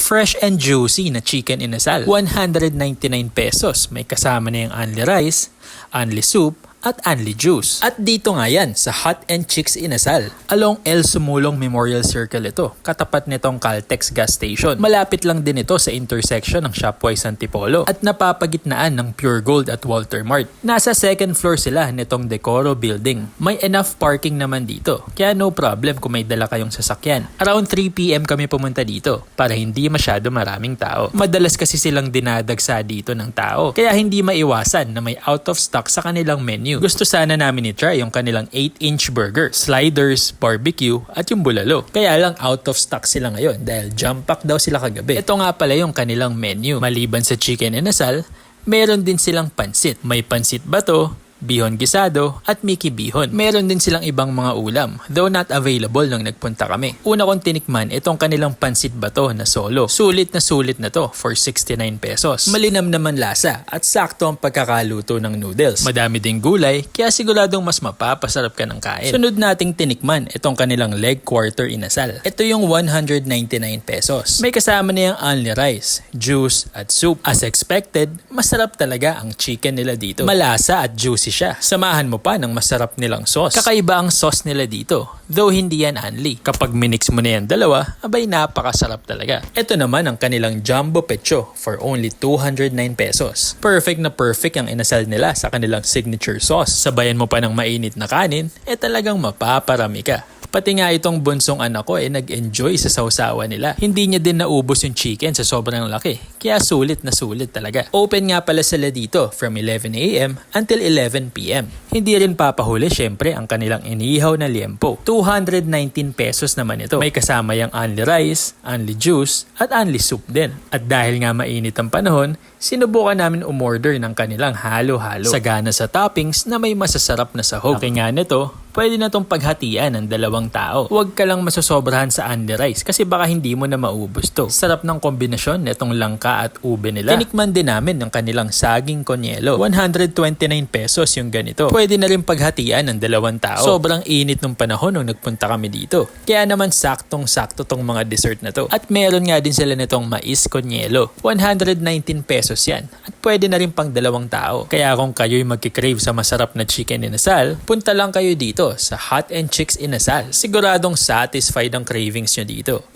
Fresh and juicy na chicken inasal. 199 pesos. May kasama na yung only rice, only soup, at only juice. At dito nga yan sa Hot and Chicks Inasal. Along El Sumulong Memorial Circle ito, katapat nitong Caltex gas station. Malapit lang din ito sa intersection ng Shopwise Antipolo at napapagitnaan ng Pure Gold at Walter Mart. Nasa second floor sila nitong Decoro building. May enough parking naman dito, kaya no problem kung may dala kayong sasakyan. Around 3 PM kami pumunta dito para hindi masyado maraming tao. Madalas kasi silang dinadagsa dito ng tao, kaya hindi maiwasan na may out of stock sa kanilang menu. Gusto sana namin i-try yung kanilang 8-inch burger, sliders, barbecue, at yung bulalo. Kaya lang out of stock sila ngayon dahil jump pack daw sila kagabi. Ito nga pala yung kanilang menu. Maliban sa chicken inasal, meron din silang pansit. May pansit bato, bihon gisado, at Mickey bihon. Meron din silang ibang mga ulam, though not available nung nagpunta kami. Una kong tinikman itong kanilang pansit bato na solo. Sulit na to for 69 pesos. Malinam naman lasa at sakto ang pagkakaluto ng noodles. Madami ding gulay, kaya siguradong mas mapapasarap ka ng kain. Sunod nating tinikman itong kanilang leg quarter inasal. Ito yung 199 pesos. May kasama na yung only rice, juice, at soup. As expected, masarap talaga ang chicken nila dito. Malasa at juicy siya. Samahan mo pa ng masarap nilang sauce. Kakaiba ang sauce nila dito, though hindi yan only. Kapag minix mo na yan dalawa, abay napakasarap talaga. Ito naman ang kanilang jumbo pecho for only 209 pesos. Perfect na perfect ang inasal nila sa kanilang signature sauce. Sabayan mo pa ng mainit na kanin, talagang mapaparami ka. Pati nga itong bunsong anak ko nag-enjoy sa sausawa nila. Hindi niya din naubos yung chicken sa sobrang laki. Kaya sulit na sulit talaga. Open nga pala sila dito from 11 AM until 11 PM. Hindi rin papahuli syempre ang kanilang inihaw na liempo. 219 pesos naman ito. May kasama yung only rice, only juice, at only soup din. At dahil nga mainit ang panahon, sinubukan namin umorder ng kanilang halo-halo. Sagana sa toppings na may masasarap na sahog. Laki nga nito, pwede na tong paghatian ng dalawang tao. Huwag ka lang masosobrahan sa only rice kasi baka hindi mo na maubos to. Sarap ng kombinasyon nitong langka at ube nila. Tinikman din namin ng kanilang saging konyelo. 129 pesos yung ganito. Pwede na rin paghatian ng dalawang tao. Sobrang init nung panahon nung nagpunta kami dito. Kaya naman saktong-sakto tong mga dessert na to. At meron nga din sila nitong mais konyelo. 119 pesos yan. At pwede na rin pang dalawang tao. Kaya kung kayo'y magkikrave sa masarap na chicken inasal, punta lang kayo dito sa Hot and Chicks Inasal. Siguradong satisfied ang cravings nyo dito.